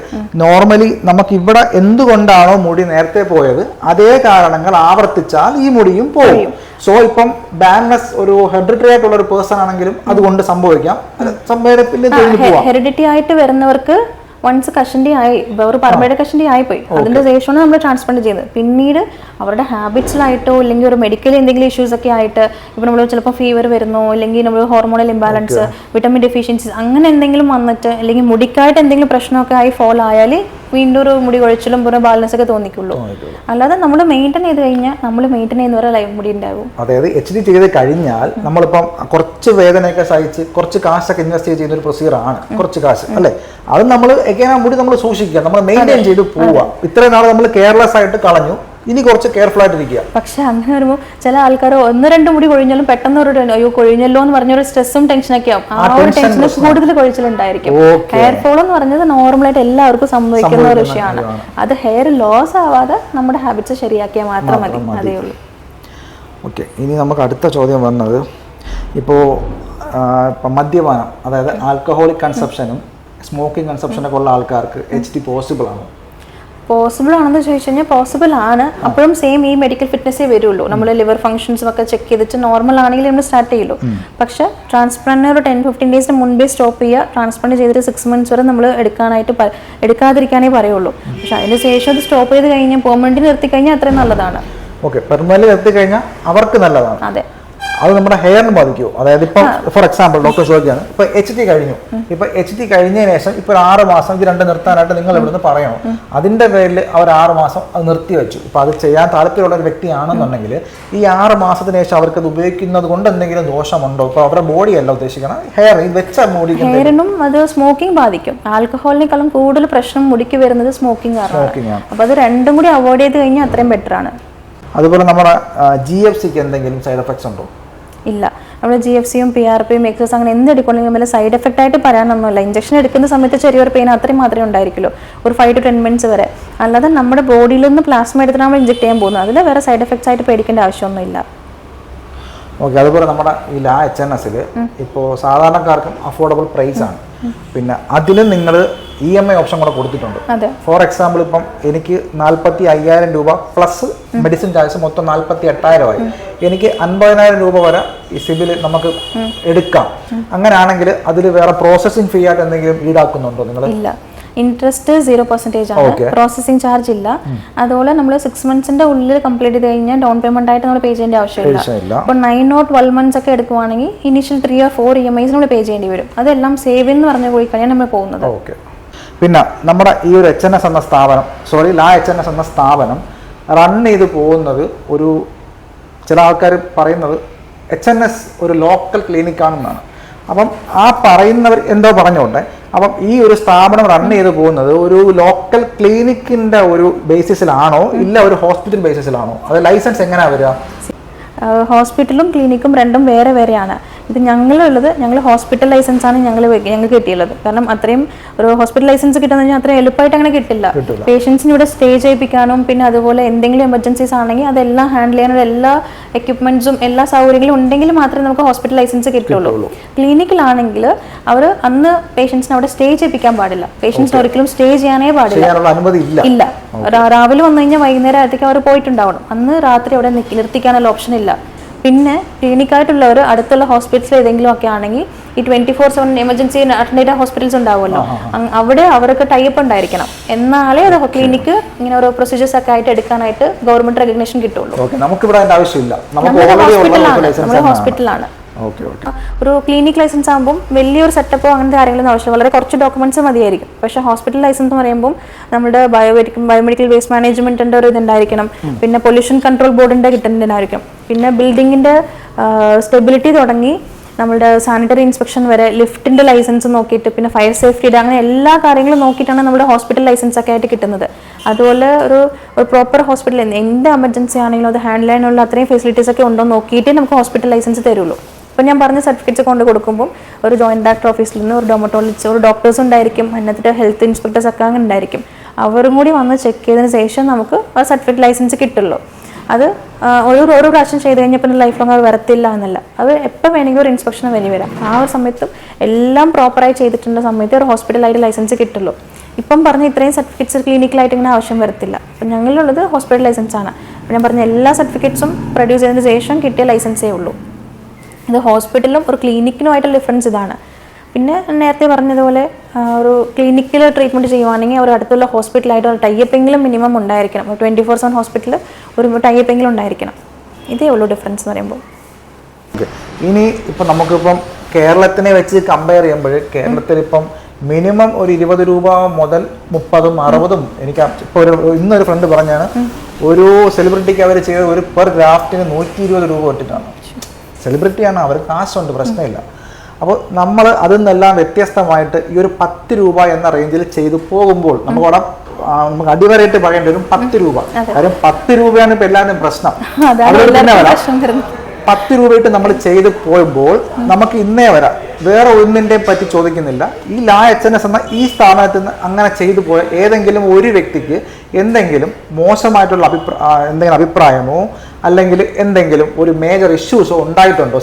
നോർമലി നമുക്ക് ഇവിടെ എന്തുകൊണ്ടാണോ മുടി നേരത്തെ പോയത് അതേ കാരണങ്ങൾ ആവർത്തിച്ചാൽ ഈ മുടിയും പോകും. സോ ഇപ്പം ബാൻഡ്നെസ് ഒരു ഹെറിഡിറ്ററി ആയിട്ടുള്ള ഒരു പേഴ്സൺ ആണെങ്കിലും അതുകൊണ്ട് സംഭവിക്കാം. ഹെറിഡിറ്റി ആയിട്ട് വരുന്നവർക്ക് വൺസ് കഷണ്ടി ആയി, ഒരു പറമ്പയുടെ കഷണ്ടി ആയിപ്പോയി, അതിന്റെ ശേഷമാണ് നമ്മൾ ട്രാൻസ്പ്ലാന്റ് ചെയ്യുന്നത്. പിന്നീട് അവരുടെ ഹാബിറ്റ്സിലായിട്ടോ അല്ലെങ്കിൽ ഒരു മെഡിക്കൽ എന്തെങ്കിലും ഇഷ്യൂസ് ഒക്കെ ആയിട്ട് ഇപ്പോൾ നമ്മൾ ചിലപ്പോൾ ഫീവർ വരുന്നോ അല്ലെങ്കിൽ നമ്മൾ ഹോർമോണൽ ഇംബാലൻസ്, വിറ്റമിൻ ഡെഫിഷ്യൻസീസ് അങ്ങനെ എന്തെങ്കിലും വന്നിട്ട് അല്ലെങ്കിൽ മുടിക്കായിട്ട് എന്തെങ്കിലും പ്രശ്നമൊക്കെ ആയി ഫോൾ ആയാൽ വീണ്ടും ഒരു മുടി കൊഴിച്ചിലും പുറം ബാലൻസ് ഒക്കെ തോന്നിക്കുള്ളൂ. അല്ലാതെ നമ്മൾ മെയിൻറ്റെയിൻ ചെയ്ത് കഴിഞ്ഞാൽ നമ്മൾ മെയിൻറ്റെയിൻ ചെയ്യുന്നവരെ ലൈഫ് മുടി ഉണ്ടാവും. അതായത് HD ചെയ്ത് കഴിഞ്ഞാൽ നമ്മളിപ്പം കുറച്ച് വേദനയൊക്കെ സഹിച്ച് കുറച്ച് കാശൊക്കെ ഇൻവെസ്റ്റ് ചെയ്യുന്ന ഒരു പ്രൊസീജിയർ ആണ്, കുറച്ച് കാശ് അല്ലേ, അത് നമ്മൾ എങ്ങനെ മുടി നമ്മൾ സൂക്ഷിക്കുക, നമ്മൾ മെയിൻറ്റെയിൻ ചെയ്ത് പോവുക. ഇത്രയും നാൾ നമ്മൾ കെയർലെസ് ആയിട്ട് കളഞ്ഞു, ഇനി കുറച്ച് കെയർഫുൾ ആയിട്ടിരിക്കുക. പക്ഷെ അങ്ങനെ വരുമ്പോൾ ചില ആൾക്കാർ 1-2 മുടി കൊഴിഞ്ഞാലും പെട്ടെന്ന് ഒരു അയ്യോ കൊഴിഞ്ഞല്ലോ എന്ന് പറഞ്ഞൊരു സ്ട്രെസ്സും ടെൻഷനൊക്കെ ആവും. ആ ഒരു ടെൻഷൻ കൂടുതൽ കൊഴിച്ചിലുണ്ടായിരിക്കും. ഹെയർ ഫോൾ എന്ന് പറഞ്ഞത് നോർമലായിട്ട് എല്ലാവർക്കും സംഭവിക്കുന്ന ഒരു വിഷയമാണ്. അത് ഹെയർ ലോസ് ആവാതെ നമ്മുടെ ഹാബിറ്റ്സ് ശരിയാക്കിയാൽ മാത്രം മതി, അതേ ഉള്ളൂ. ഓക്കെ, ഇനി നമുക്ക് അടുത്ത ചോദ്യം വന്നത് ഇപ്പോൾ മദ്യപാനം, അതായത് ആൽക്കഹോളിക് കൺസപ്ഷനും സ്മോക്കിംഗ് കൺസപ്ഷനൊക്കെ ഉള്ള ആൾക്കാർക്ക് HD പോസിബിൾ ആണോ? പോസിബിൾ ആണെന്ന് ചോദിച്ചു കഴിഞ്ഞാൽ പോസിബിൾ ആണ്. അപ്പോഴും സെയിം ഈ മെഡിക്കൽ ഫിറ്റ്നസ്സേ വരുള്ളൂ. നമ്മൾ ലിവർ ഫംഗ്ഷൻസും ഒക്കെ ചെക്ക് ചെയ്തിട്ട് നോർമൽ ആണെങ്കിൽ നമ്മൾ സ്റ്റാർട്ട് ചെയ്യുള്ളൂ. പക്ഷെ ട്രാൻസ്പ്ലാന്റിന് ഒരു 10-15 ഡേയ്സിന് മുൻപേ സ്റ്റോപ്പ് ചെയ്യുക. ട്രാൻസ്പ്ലാന്റ് ചെയ്തിട്ട് 6 months വരെ നമ്മൾ എടുക്കാതിരിക്കാനേ പറയുള്ളൂ. പക്ഷെ അതിന് ശേഷം അത് സ്റ്റോപ്പ് ചെയ്ത് കഴിഞ്ഞാൽ പെർമനന്റ് നിർത്തി കഴിഞ്ഞാൽ അത്രയും നല്ലതാണ്. ഓക്കെ, പെർമനന്റ് നിർത്തി കഴിഞ്ഞാൽ അവർക്ക് നല്ലതാണ്. അതെ, അത് നമ്മുടെ ഹെയറിന് ബാധിക്കുമോ? അതായത് ഇപ്പം ഫോർ എക്സാമ്പിൾ ഡോക്ടർ ചോദിക്കുകയാണ്, ഇപ്പൊ HD കഴിഞ്ഞു, ഇപ്പൊ HD കഴിഞ്ഞതിന് ശേഷം ഇപ്പൊ 6 മാസം ഇത് രണ്ടും നിർത്താനായിട്ട് നിങ്ങൾ ഇവിടുന്ന് പറയണോ? അതിന്റെ പേരിൽ അവർ 6 മാസം അത് നിർത്തി വെച്ചു. ഇപ്പൊ അത് ചെയ്യാൻ താല്പര്യമുള്ള ഒരു വ്യക്തിയാണെന്നുണ്ടെങ്കിൽ ഈ 6 മാസത്തിന് ശേഷം അവർക്ക് അത് ഉപയോഗിക്കുന്നത് കൊണ്ട് എന്തെങ്കിലും ദോഷമുണ്ടോ? ഇപ്പൊ അവരുടെ ബോഡി അല്ല ഉദ്ദേശിക്കണം, ഹെയർ വെച്ച മുടി. ഹെയറിനും അത് സ്മോക്കിംഗ് ബാധിക്കും. ആൽക്കഹോളിനേക്കാളും കൂടുതൽ പ്രശ്നം മുടിക്ക് വരുന്നത് സ്മോക്കിംഗ് ആണ്. അപ്പൊ അത് രണ്ടും കൂടി അവോയ്ഡ് ചെയ്ത് കഴിഞ്ഞാൽ അത്രയും ബെറ്റർ ആണ്. അതുപോലെ നമ്മുടെ GFCക്ക് എന്തെങ്കിലും സൈഡ് എഫക്ട്സ് ഉണ്ടോ? ഇല്ല, നമ്മൾ GFCയും PRPയും എക്സസ് അങ്ങനെ എന്ത് എടുക്കണമെങ്കിലും വല്ല സൈഡ് എഫക്റ്റ് ആയിട്ട് പറയാനൊന്നുമില്ല. ഇഞ്ചക്ഷൻ എടുക്കുന്ന സമയത്ത് ചെറിയൊരു പെയിൻ അത്രയും മാത്രമേ ഉണ്ടായിരിക്കുള്ളൂ, ഒരു 5 to 10 minutes വരെ. അല്ലാതെ നമ്മുടെ ബോഡിയിൽ നിന്ന് പ്ലാസ്മ എടുത്തിട്ട് നമ്മൾ ഇഞ്ചക്ട് ചെയ്യാൻ പോകുന്നത്, അതിൽ വേറെ സൈഡ് എഫക്ട്സ് ആയിട്ട് പേടിക്കേണ്ട ആവശ്യമൊന്നുമില്ല. ഓക്കെ, അതുപോലെ നമ്മുടെ ഈ ലാ HNS ഇപ്പോൾ സാധാരണക്കാർക്കും അഫോർഡബിൾ പ്രൈസ് ആണ്. പിന്നെ അതിന് നിങ്ങൾ EMI ഓപ്ഷൻ കൂടെ കൊടുത്തിട്ടുണ്ട്. ഫോർ എക്സാമ്പിൾ ഇപ്പം എനിക്ക് 45,000 രൂപ പ്ലസ് മെഡിസിൻ ചാർജ് മൊത്തം 48,000 എനിക്ക് 50,000 രൂപ വരെ ഈ സിബിൽ നമുക്ക് എടുക്കാം. അങ്ങനെയാണെങ്കിൽ അതിൽ വേറെ പ്രോസസ്സിംഗ് ഫീ ആയിട്ട് എന്തെങ്കിലും ഈടാക്കുന്നുണ്ടോ നിങ്ങൾ? ഇല്ല, ഇൻട്രസ്റ്റ് 0% ആണ്, പ്രോസസിംഗ് ചാർജ് ഇല്ല. അതുപോലെ നമ്മൾ 6 months ഉള്ളിൽ കംപ്ലീറ്റ് ചെയ്ത് കഴിഞ്ഞാൽ ഡൗൺ പേയ്മെന്റ് ആയിട്ട് നമ്മൾ പേ ചെയ്യേണ്ട ആവശ്യമില്ല. അപ്പോൾ 9 or 12 months ഒക്കെ എടുക്കുവാണെങ്കിൽ ഇനീഷ്യൽ 3 or 4 EMIs നമ്മൾ പേ ചെയ്യേണ്ടി വരും. അതെല്ലാം സേവ് എന്ന് പറഞ്ഞു പോയി കഴിഞ്ഞാൽ നമ്മൾ പോകുന്നത്. ഓക്കെ, പിന്നെ നമ്മുടെ ഈ ഒരു HNS എന്ന സ്ഥാപനം, ലാ HNS എന്ന സ്ഥാപനം റൺ ചെയ്ത് പോകുന്നത് ഒരു ചില ആൾക്കാർ പറയുന്നത് HNS ഒരു ലോക്കൽ ക്ലിനിക്കാണെന്നാണ്. അപ്പം ആ പറയുന്നവർ എന്തോ പറഞ്ഞോട്ടെ. അപ്പം ഈ ഒരു സ്ഥാപനം റൺ ചെയ്ത് പോകുന്നത് ഒരു ലോക്കൽ ക്ലിനിക്കിന്റെ ഒരു ബേസിസിലാണോ ഇല്ല ഒരു ഹോസ്പിറ്റൽ ബേസിസിലാണോ? അത് ലൈസൻസ് എങ്ങനെയാ വരിക? ഹോസ്പിറ്റലും ക്ലിനിക്കും രണ്ടും വേറെ വേറെയാണ്. ഇത് ഞങ്ങൾ ഹോസ്പിറ്റൽ ലൈസൻസ് ആണ് ഞങ്ങൾക്ക് കിട്ടിയുള്ളത്. കാരണം അത്രയും ഒരു ഹോസ്പിറ്റൽ ലൈസൻസ് കിട്ടുന്ന കഴിഞ്ഞാൽ അത്രയും എളുപ്പമായിട്ട് അങ്ങനെ കിട്ടില്ല. പേഷ്യൻസിന് ഇവിടെ സ്റ്റേ ചെയ്യിപ്പിക്കാനും പിന്നെ അതുപോലെ എന്തെങ്കിലും എമർജൻസീസ് ആണെങ്കിൽ അതെല്ലാം ഹാൻഡിൽ ചെയ്യാനുള്ള എല്ലാ എക്യുപ്മെന്റ്സും എല്ലാ സൗകര്യങ്ങളും ഉണ്ടെങ്കിൽ മാത്രമേ നമുക്ക് ഹോസ്പിറ്റൽ ലൈസൻസ് കിട്ടുള്ളൂ. ക്ലിനിക്കിലാണെങ്കിൽ അവർ അന്ന് പേഷ്യൻസിന് അവിടെ സ്റ്റേ ചെയ്യിപ്പിക്കാൻ പാടില്ല. പേഷ്യൻസിന് ഒരിക്കലും സ്റ്റേ ചെയ്യാനേ പാടില്ല. ഇല്ല, രാവിലെ വന്നു കഴിഞ്ഞാൽ വൈകുന്നേരം ആഴത്തേക്ക് അവർ പോയിട്ടുണ്ടാവണം. അന്ന് രാത്രി അവിടെ നിർത്തിക്കാനുള്ള ഓപ്ഷൻ ഇല്ല. പിന്നെ ക്ലിനിക്കായിട്ടുള്ളവർ അടുത്തുള്ള ഹോസ്പിറ്റലിൽ ഏതെങ്കിലും ഒക്കെ ആണെങ്കിൽ ഈ 24/7 എമർജൻസി അറ്റൻഡ് ഹോസ്പിറ്റൽസ് ഉണ്ടാവുമല്ലോ, അവിടെ അവർക്ക് ടൈപ്പ് ഉണ്ടായിരിക്കണം. എന്നാലേ അത് ക്ലിനിക്ക് ഇങ്ങനെ ഓരോ പ്രൊസീജിയേഴ്സ് ഒക്കെ ആയിട്ട് എടുക്കാനായിട്ട് ഗവൺമെന്റ് റെക്കഗ്നേഷൻ കിട്ടുള്ളൂ. നമ്മുടെ ഹോസ്പിറ്റലാണ്. ഒരു ക്ലിനിക് ലൈസൻസ് ആകുമ്പോൾ വലിയൊരു സെറ്റപ്പോ അങ്ങനത്തെ കാര്യങ്ങളൊന്നും ആവശ്യം, വളരെ കുറച്ച് ഡോക്യുമെന്റ്സ് മതിയായിരിക്കും. പക്ഷേ ഹോസ്പിറ്റൽ ലൈസൻസ് എന്ന് പറയുമ്പോൾ നമ്മുടെ ബയോമെഡിക്കൽ വേസ്റ്റ് മാനേജ്മെന്റിന്റെ ഒരു ഇതുണ്ടായിരിക്കണം, പിന്നെ പൊല്യൂഷൻ കൺട്രോൾ ബോർഡിന്റെ കിട്ടുന്നുണ്ടായിരിക്കും, പിന്നെ ബിൽഡിങ്ങിന്റെ സ്റ്റെബിലിറ്റി തുടങ്ങി നമ്മുടെ സാനിറ്ററി ഇൻസ്പെക്ഷൻ വരെ, ലിഫ്റ്റിന്റെ ലൈസൻസ് നോക്കിയിട്ട് പിന്നെ ഫയർ സേഫ്റ്റിയുടെ അങ്ങനെ എല്ലാ കാര്യങ്ങളും നോക്കിയിട്ടാണ് നമ്മുടെ ഹോസ്പിറ്റൽ ലൈസൻസ് ഒക്കെ ആയിട്ട് കിട്ടുന്നത്. അതുപോലെ ഒരു പ്രോപ്പർ ഹോസ്പിറ്റൽ എന്ത് എമർജൻസി ആണെങ്കിലും അത് ഹാൻഡിൽ ചെയ്യാനുള്ള അത്രയും ഫെസിലിറ്റീസ് ഒക്കെ ഉണ്ടോ നോക്കിയിട്ടേ നമുക്ക് ഹോസ്പിറ്റൽ ലൈസൻസ് തരുള്ളൂ. അപ്പോൾ ഞാൻ പറഞ്ഞ സർട്ടിഫിക്കറ്റ്സ് കൊണ്ട് കൊടുക്കുമ്പോൾ ഒരു ജോയിന്റ് ഡയറക്ടർ ഓഫീസിൽ നിന്ന് ഒരു ഡെർമറ്റോളജിസ്റ്റ്, ഒരു ഡോക്ടേഴ്സ് ഉണ്ടായിരിക്കും, എന്നിട്ട് ഹെൽത്ത് ഇൻസ്പെക്ടേഴ്സ് ഒക്കെ അങ്ങനെ ഉണ്ടായിരിക്കും. അവരും കൂടി വന്ന് ചെക്ക് ചെയ്തതിന് ശേഷം നമുക്ക് ആ സർട്ടിഫിക്കറ്റ് ലൈസൻസ് കിട്ടുള്ളൂ. അത് ഓരോ പ്രാവശ്യം ചെയ്ത് കഴിഞ്ഞാൽ പിന്നെ ലൈഫ് ലോങ് അത് വരത്തില്ല എന്നല്ല, അത് എപ്പോൾ വേണമെങ്കിൽ ഒരു ഇൻസ്പെക്ഷൻ വേണ്ടി വരാം. ആ ഒരു സമയത്ത് എല്ലാം പ്രോപ്പറായി ചെയ്തിട്ടുള്ള സമയത്ത് ഒരു ഹോസ്പിറ്റലായിട്ട് ലൈസൻസ് കിട്ടുള്ളൂ. ഇപ്പം പറഞ്ഞ ഇത്രയും സർട്ടിഫിക്കറ്റ്സ് ക്ലിനിക്കലായിട്ട് ഇങ്ങനെ ആവശ്യം വരത്തില്ല. അപ്പം ഞങ്ങളുള്ളത് ഹോസ്പിറ്റൽ ലൈസൻസ് ആണ്. അപ്പം ഞാൻ പറഞ്ഞ എല്ലാ സർട്ടിഫിക്കറ്റ്സും പ്രൊഡ്യൂസ് ചെയ്തതിന് ശേഷം കിട്ടിയ ലൈസൻസേ ഉള്ളൂ. ഇത് ഹോസ്പിറ്റലും ഒരു ക്ലിനിക്കിനുമായിട്ടുള്ള ഡിഫറൻസ് ഇതാണ്. പിന്നെ നേരത്തെ പറഞ്ഞതുപോലെ ഒരു ക്ലിനിക്കിൽ ട്രീറ്റ്മെൻറ്റ് ചെയ്യുവാണെങ്കിൽ ഒരു അടുത്തുള്ള ഹോസ്പിറ്റലായിട്ട് ഒരു ടൈപ്പെങ്കിലും മിനിമം ഉണ്ടായിരിക്കണം. 24/7 ഹോസ്പിറ്റൽ ഒരു ടൈപ്പെങ്കിലും ഉണ്ടായിരിക്കണം. ഇതേ ഉള്ളൂ ഡിഫറൻസ് എന്ന് പറയുമ്പോൾ. ഇനി ഇപ്പം നമുക്കിപ്പം കേരളത്തിനെ വെച്ച് കമ്പയർ ചെയ്യുമ്പോൾ കേരളത്തിൽ ഇപ്പം മിനിമം ഒരു 20 രൂപ മുതൽ 30-ഉം 60-ഉം എനിക്ക് ഇപ്പോൾ ഇന്നൊരു ഫ്രണ്ട് പറഞ്ഞാണ് ഒരു സെലിബ്രിറ്റിക്ക് അവർ ചെയ്ത ഒരു പെർ ഗ്രാഫ്റ്റിന് 120 രൂപ ഇട്ടിട്ടാണ്. സെലിബ്രിറ്റിയാണ്, അവർ കാശുണ്ട്, പ്രശ്നമില്ല. അപ്പോൾ നമ്മൾ അതിൽ നിന്നെല്ലാം വ്യത്യസ്തമായിട്ട് ഈ ഒരു 10 രൂപ എന്ന റേഞ്ചിൽ ചെയ്തു പോകുമ്പോൾ നമുക്കവിടെ നമുക്ക് അടിവരയിട്ട് പറയേണ്ടി വരും 10 രൂപ. കാര്യം 10 രൂപയാണ് ഇപ്പം എല്ലാവരുടെയും പ്രശ്നം. അതുകൊണ്ട് തന്നെ വരാം 10 രൂപയിട്ട് നമ്മൾ ചെയ്ത് പോകുമ്പോൾ നമുക്ക് ഇന്നേ വരാം വേറെ ഒന്നിൻ്റെയും പറ്റി ചോദിക്കുന്നില്ല. ഈ ലാ HNS എന്ന ഈ സ്ഥാപനത്തിൽ നിന്ന് അങ്ങനെ ചെയ്തു പോയ ഏതെങ്കിലും ഒരു വ്യക്തിക്ക് എന്തെങ്കിലും മോശമായിട്ടുള്ള എന്തെങ്കിലും അഭിപ്രായമോ അല്ലെങ്കിൽ എന്തെങ്കിലും ഒരു മേജർ ഇഷ്യൂസോ ഉണ്ടായിട്ടുണ്ടോ?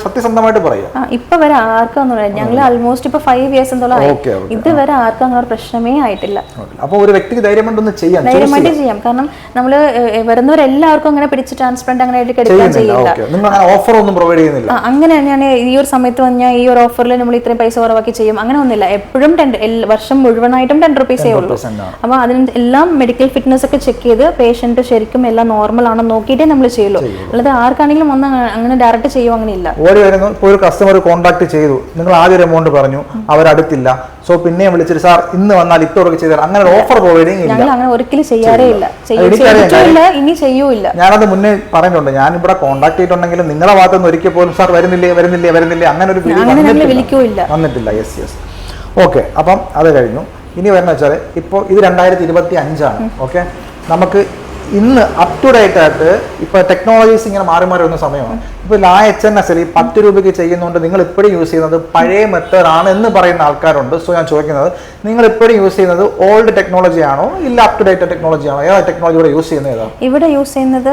സത്യസന്ധമായിട്ട് പറയുക. ഇപ്പൊ വരെ ആർക്കും ഞങ്ങൾ ആൾമോസ്റ്റ് ഇപ്പൊ 5 ഇയേഴ്സ് എന്തോളം ഇതുവരെ ആർക്കും അങ്ങനെ ഒരു പ്രശ്നമേ ആയിട്ടില്ല. അപ്പൊ ഒരു വ്യക്തിക്ക് ധൈര്യമായിട്ടൊന്ന് ധൈര്യമായിട്ട് ചെയ്യാം. കാരണം നമ്മള് വരുന്നവരെല്ലാവർക്കും അങ്ങനെ പിടിച്ച് ട്രാൻസ്പെറന്റ് അങ്ങനെ ആയിട്ട് എടുക്കാൻ ചെയ്യില്ല. ഓഫർ ഒന്നും പ്രൊവൈഡ് ചെയ്യുന്നില്ല. അങ്ങനെ ഞാൻ ഈ ഒരു സമയത്ത് വന്നാൽ ഈ ഒരു ഓഫറിൽ നമ്മൾ ഇത്രയും പൈസ കുറവാക്കി ചെയ്യും അങ്ങനെ ഒന്നുമില്ല. എപ്പോഴും വർഷം മുഴുവനായിട്ടും 10 റുപ്പീസേ ഉള്ളൂ. അപ്പൊ അതിന് എല്ലാം മെഡിക്കൽ ഫിറ്റ്നസ് ഒക്കെ ചെക്ക് ചെയ്ത് പേഷ്യന്റ് ശരിക്കും എല്ലാം നോർമൽ ആണോ നോക്കിയിട്ടേ നമ്മൾ ചെയ്യുള്ളൂ. അല്ലാതെ ആർക്കാണെങ്കിലും ഒന്ന് അങ്ങനെ ഡയറക്റ്റ് ചെയ്യുമോ അങ്ങനെ ഇല്ല. ഓടി വരുന്നു. ഇപ്പോൾ ഒരു കസ്റ്റമർ കോൺടാക്ട് ചെയ്തു, നിങ്ങൾ ആദ്യം ഒരു എമൗണ്ട് പറഞ്ഞു, അവരടുത്തില്ല, സോ പിന്നെ വിളിച്ചിട്ട് സാർ ഇന്ന് വന്നാൽ ഇത്തോടൊക്കെ ചെയ്താൽ അങ്ങനെ ഒരു ഓഫർ പ്രൊവൈഡിങ് ഇല്ല. ഞങ്ങൾ അങ്ങനെ ഒരിക്കലും ചെയ്യാറേ ഇല്ല, ഇനി ചെയ്യൂല. ഞാനത് മുന്നേ പറഞ്ഞിട്ടുണ്ട്. ഞാൻ ഇവിടെ കോൺടാക്ട് ചെയ്തിട്ടുണ്ടെങ്കിലും നിങ്ങളുടെ ഭാഗത്തുനിന്ന് ഒരിക്കൽ പോലും സാർ വരുന്നില്ലേ അങ്ങനെ ഒരു വന്നിട്ടില്ല. യെസ്. ഓക്കെ, അപ്പം അത് കഴിഞ്ഞു. ഇനി വരുന്ന വെച്ചാൽ ഇപ്പോൾ ഇത് 2025 ഓക്കെ. നമുക്ക് ഇന്ന് അപ് ടു ഡേറ്റ് ആയിട്ട് ഇപ്പോൾ ടെക്നോളജീസ് ഇങ്ങനെ മാറി വരുന്ന സമയമാണ്. ഇപ്പോൾ ലാ HNS 10 രൂപയ്ക്ക് ചെയ്യുന്നതുകൊണ്ട് നിങ്ങൾ ഇപ്പോഴും യൂസ് ചെയ്യുന്നത് പഴയ മെത്തേഡ് ആണ് എന്ന് പറയുന്ന ആൾക്കാരുണ്ട്. സോ ഞാൻ ചോദിക്കുന്നത്, നിങ്ങൾ ഇപ്പോഴും യൂസ് ചെയ്യുന്നത് ഓൾഡ് ടെക്നോളജി ആണോ ഇല്ല അപ് ടു ഡേറ്റ് ടെക്നോളജി ആണോ? ഏതാ ടെക്നോളജി ഇവിടെ യൂസ് ചെയ്യുന്നത്? ഏതാ ഇവിടെ യൂസ് ചെയ്യുന്നത്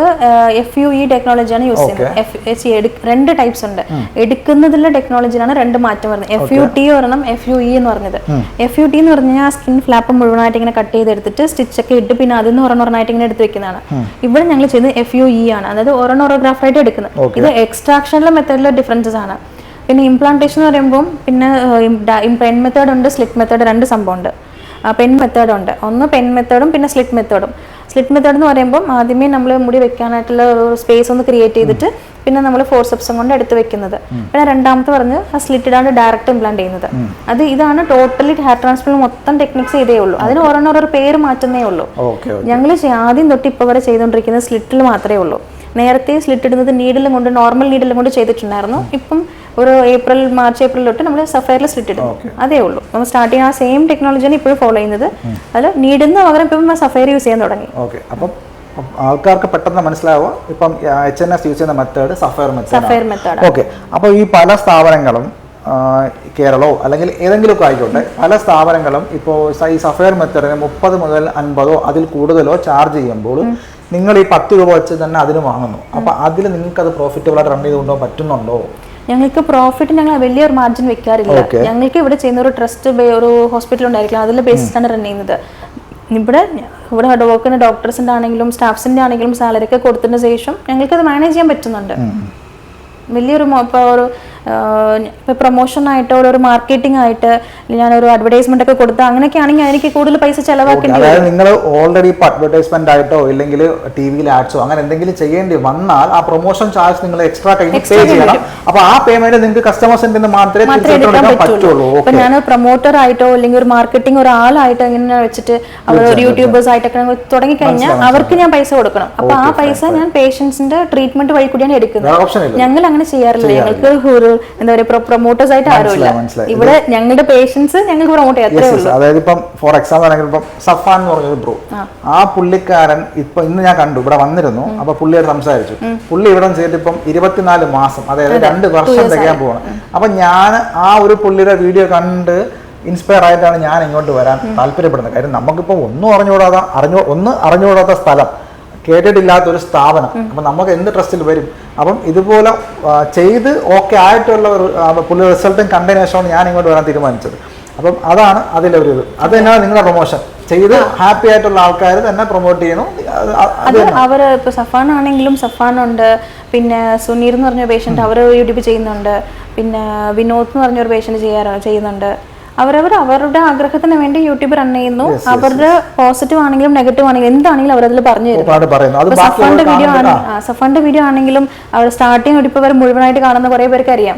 FUE ടെക്നോളജിയാണ് യൂസ് ചെയ്യുന്നത്. 2 ടൈപ്സ് ഉണ്ട്. എടുക്കുന്നതിലുള്ള ടെക്നോളജിയിലാണ് 2 മാറ്റം വരുന്നത്. FUT ഒരെണ്ണം, FUE എന്ന് പറഞ്ഞത്. FUT എന്ന് പറഞ്ഞാൽ സ്കിൻ ഫ്ലാപ്പ് മുഴുവനായിട്ട് ഇങ്ങനെ കട്ട് ചെയ്തെടുത്തിട്ട് സ്റ്റിച്ച് ഒക്കെ ഇട്ട് പിന്നെ അതിൽ നിന്ന് ഒരെണ്ണമായിട്ട് ഇങ്ങനെ എടുത്ത് വെക്കുന്നതാണ്. ഇവിടെ ഞങ്ങൾ ചെയ്യുന്നത് FUE ആണ്, അതായത് ഓരോഗ്രാഫായിട്ട് എടുക്കുന്നത്. ഇത് എക്സ്ട്രാക്ഷനിലെ മെത്തേഡിലെ ഡിഫറൻസസ് ആണ്. പിന്നെ ഇംപ്ലാന്റേഷൻ എന്ന് പറയുമ്പോൾ പിന്നെ പെൻ മെത്തേഡ് ഉണ്ട്, സ്ലിറ്റ് മെത്തേഡ്, 2 സംഭവമുണ്ട്. പെൻ മെത്തേഡ് ഉണ്ട്, ഒന്ന് പെൻ മെത്തേഡും പിന്നെ സ്ലിറ്റ് മെത്തേഡും. സ്ലിറ്റ് മെത്തേഡ് എന്ന് പറയുമ്പോൾ ആദ്യമേ നമ്മൾ മുടി വെക്കാനായിട്ടുള്ള ഒരു സ്പേസ് ഒന്ന് ക്രിയേറ്റ് ചെയ്തിട്ട് പിന്നെ നമ്മൾ ഫോർസെപ്സും കൊണ്ട് എടുത്ത് വെക്കുന്നത്. പിന്നെ രണ്ടാമത്തെ പറഞ്ഞ് ആ സ്ലിറ്റ് ഇടാണ്ട് ഡയറക്റ്റ് ഇംപ്ലാന്റ് ചെയ്യുന്നത്. ഇതാണ് ടോട്ടലി ഹെയർ ട്രാൻസ്പ്ലാന്റ് മൊത്തം ടെക്നിക്സ് ഇതേ ഉള്ളൂ. അതിന് ഓരോ പേര് മാറ്റുന്നേ ഉള്ളൂ. ഞങ്ങൾ ആദ്യം തൊട്ട് ഇപ്പോൾ വരെ ചെയ്തുകൊണ്ടിരിക്കുന്നത് സ്ലിറ്റിൽ മാത്രമേ ഉള്ളൂ. നേരത്തെ സ്ലിറ്റ് ഇടുന്നത് നീഡിലും കൊണ്ട് നോർമൽ നീഡിലും കൊണ്ട് ചെയ്തിട്ടുണ്ടായിരുന്നു. ഇപ്പം ഒരു മാർച്ച് ഏപ്രിൽ തൊട്ട് നമ്മൾ സഫയറിൽ സ്ലിറ്റ് ഇടും, അതേ ഉള്ളൂ. നമ്മൾ സ്റ്റാർട്ടിങ് ആ സെയിം ടെക്നോളജിയാണ് ഇപ്പോഴും ഫോളോ ചെയ്യുന്നത്. അതിൽ നീഡിന്ന് പകരം ഇപ്പം സഫയർ യൂസ് ചെയ്യാൻ തുടങ്ങി. അപ്പം ആൾക്കാർക്ക് പെട്ടെന്ന് മനസ്സിലാവുക ഇപ്പം HNS യൂസ് ചെയ്യുന്ന മെത്തേഡ് സഫയർ മെത്തേഡ്. ഓക്കെ, അപ്പോൾ ഈ പല സ്ഥാപനങ്ങളും കേരളമോ അല്ലെങ്കിൽ ഏതെങ്കിലുമൊക്കെ ആയിക്കോട്ടെ, പല സ്ഥാപനങ്ങളും ഇപ്പോൾ ഈ സഫയർ മെത്തേഡിന് 30 മുതൽ 50 അതിൽ കൂടുതലോ ചാർജ് ചെയ്യുമ്പോൾ നിങ്ങൾ ഈ 10 രൂപ വെച്ച് തന്നെ അതിന് വാങ്ങുന്നു. അപ്പോൾ അതിൽ നിങ്ങൾക്ക് അത് പ്രോഫിറ്റബിൾ ആയിട്ട് റൺ ചെയ്ത് കൊണ്ടുപോകാൻ പറ്റുന്നുണ്ടോ? ഞങ്ങൾക്ക് പ്രോഫിറ്റ് ഞങ്ങൾ വലിയൊരു മാർജിൻ വെക്കാറില്ല. ഞങ്ങൾക്ക് ഇവിടെ ചെയ്യുന്ന ഒരു ട്രസ്റ്റ് ഒരു ഹോസ്പിറ്റൽ ഉണ്ടായിരിക്കും, അതിൽ ബേസിസാണ് റൺ ചെയ്യുന്നത്. ഇവിടെ വർക്കുന്ന ഡോക്ടേഴ്സിൻ്റെ ആണെങ്കിലും സ്റ്റാഫ്സിൻ്റെ ആണെങ്കിലും സാലറി ഒക്കെ കൊടുത്തതിന് ശേഷം ഞങ്ങൾക്കത് മാനേജ് ചെയ്യാൻ പറ്റുന്നുണ്ട്. വലിയൊരു ഇപ്പോൾ പ്രൊമോഷൻ ആയിട്ടോ ഒരു മാർക്കറ്റിംഗ് ആയിട്ട് ഞാനൊരു അഡ്വർടൈസ്മെന്റ് ഒക്കെ കൊടുത്താൽ അങ്ങനെയൊക്കെ ആണെങ്കിൽ എനിക്ക് കൂടുതൽ പൈസ ചെലവാക്കേണ്ടി വരും. അതായത് നിങ്ങൾ ഓൾറെഡി ഇപ്പോൾ അഡ്വർടൈസ്മെന്റ് ആയിട്ടോ ഇല്ലെങ്കിൽ ടിവിയിൽ ആഡ്സോ അങ്ങനെ എന്തെങ്കിലും ചെയ്യേണ്ടി വന്നാൽ ആ പ്രൊമോഷൻ ചാർജ് നിങ്ങൾ എക്സ്ട്രാ ടൈം പേ ചെയ്യണം. അപ്പോൾ ആ പേയ്മെന്റ് നിങ്ങൾക്ക് കസ്റ്റമേഴ്സിന്റെ നിന്ന് മാത്രമേ എടുക്കാൻ പറ്റുള്ളൂ. അപ്പോൾ ഞാൻ പ്രൊമോട്ടർ ആയിട്ടോ അല്ലെങ്കിൽ ഒരു മാർക്കറ്റിംഗ് ഒരാളായിട്ടോ ഇങ്ങനെ വെച്ചിട്ട് അവർ ഒരു യൂട്യൂബേഴ്സ് ആയിട്ടൊക്കെ തുടങ്ങിക്കഴിഞ്ഞാൽ അവർക്ക് ഞാൻ പൈസ കൊടുക്കണം. അപ്പോൾ ആ പൈസ ഞാൻ പേഷ്യൻസിന്റെ ട്രീറ്റ്മെന്റ് വഴി കൂടിയാണ് എടുക്കുന്നത്. ഞങ്ങൾ അങ്ങനെ ചെയ്യാറില്ല. ഞങ്ങൾക്ക് ഒരു എന്താ പറയുക പ്രൊമോട്ടേഴ്സ് ആയിട്ട് ആരുമില്ല. ഇവിടെ ഞങ്ങളുടെ പേഷ്യൻസ് ഞങ്ങൾക്ക് പ്രൊമോട്ട് ചെയ്യാം. അതായത് ഇപ്പം ഫോർ എക്സാമ്പിൾ ആണെങ്കിൽ ഇപ്പം സഫാൻ എന്ന് പറഞ്ഞൊരു ബ്രോ, ആ പുള്ളിക്കാരൻ ഇപ്പൊ ഇന്ന് ഞാൻ കണ്ടു ഇവിടെ വന്നിരുന്നു. അപ്പൊ പുള്ളിയോട് സംസാരിച്ചു. പുള്ളി ഇവിടെ ചെയ്തിട്ട് ഇപ്പം 24 മാസം, അതായത് 2 വർഷം തികയാൻ പോകണം. അപ്പൊ ഞാൻ ആ ഒരു പുള്ളിയുടെ വീഡിയോ കണ്ട് ഇൻസ്പയർ ആയിട്ടാണ് ഞാൻ ഇങ്ങോട്ട് വരാൻ താല്പര്യപ്പെടുന്നത്. കാര്യം നമുക്കിപ്പോൾ ഒന്നും അറിഞ്ഞുകൂടാത്ത സ്ഥലം കേട്ടിട്ടില്ലാത്തൊരു സ്ഥാപനം. അപ്പം നമുക്ക് എന്ത് ട്രസ്റ്റിൽ വരും? അപ്പം ഇതുപോലെ ചെയ്ത് ഓക്കെ ആയിട്ടുള്ള ഒരു പുള്ളി റിസൾട്ടും കണ്ടതിന് ശേഷമാണ് ഞാൻ ഇങ്ങോട്ട് വരാൻ തീരുമാനിച്ചത്. അപ്പം അതാണ് അതിലൊരു ഇത്. അത് തന്നെയാണ് നിങ്ങളുടെ പ്രൊമോഷൻ. ചെയ്ത് ഹാപ്പി ആയിട്ടുള്ള ആൾക്കാർ തന്നെ പ്രൊമോട്ട് ചെയ്യണു. അത് അവർ ഇപ്പോൾ സഫാൻ ആണെങ്കിലും സഫാനുണ്ട്, പിന്നെ സുനീർ എന്ന് പറഞ്ഞ പേഷ്യൻ്റ് അവർ യൂട്യൂബ് ചെയ്യുന്നുണ്ട്, പിന്നെ വിനോദ് എന്ന് പറഞ്ഞൊരു പേഷ്യൻ്റ് ചെയ്യുന്നുണ്ട്. അവരുടെ ആഗ്രഹത്തിന് വേണ്ടി യൂട്യൂബ് റൺ ചെയ്യുന്നു. അവരുടെ പോസിറ്റീവ് ആണെങ്കിലും നെഗറ്റീവ് ആണെങ്കിലും എന്താണെങ്കിലും അവരതിൽ പറഞ്ഞു തരും. സഫാന്റെ വീഡിയോ ആണെങ്കിലും അവർ സ്റ്റാർട്ടിങ് തൊട്ട് ഇപ്പോൾ വരെ മുഴുവനായിട്ട് കാണുന്ന കുറെ പേർക്ക് അറിയാം.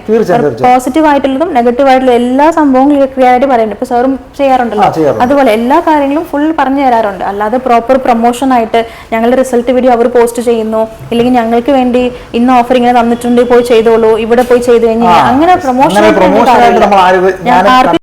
പോസിറ്റീവ് ആയിട്ടുള്ളതും നെഗറ്റീവ് ആയിട്ടുള്ള എല്ലാ സംഭവവും ക്ലിയർ ആയിട്ട് പറയുന്നുണ്ട്. ഇപ്പൊ സാറും ചെയ്യാറുണ്ടല്ലോ, അതുപോലെ എല്ലാ കാര്യങ്ങളും ഫുൾ പറഞ്ഞു തരാറുണ്ട്. അല്ലാതെ പ്രോപ്പർ പ്രൊമോഷൻ ആയിട്ട് ഞങ്ങളുടെ റിസൾട്ട് വീഡിയോ അവർ പോസ്റ്റ് ചെയ്യുന്നു, ഇല്ലെങ്കിൽ ഞങ്ങൾക്ക് വേണ്ടി ഇന്ന് ഓഫർ ഇങ്ങനെ തന്നിട്ടുണ്ട് പോയി ചെയ്തോളൂ, ഇവിടെ പോയി ചെയ്തു കഴിഞ്ഞാൽ അങ്ങനെ പ്രൊമോഷൻ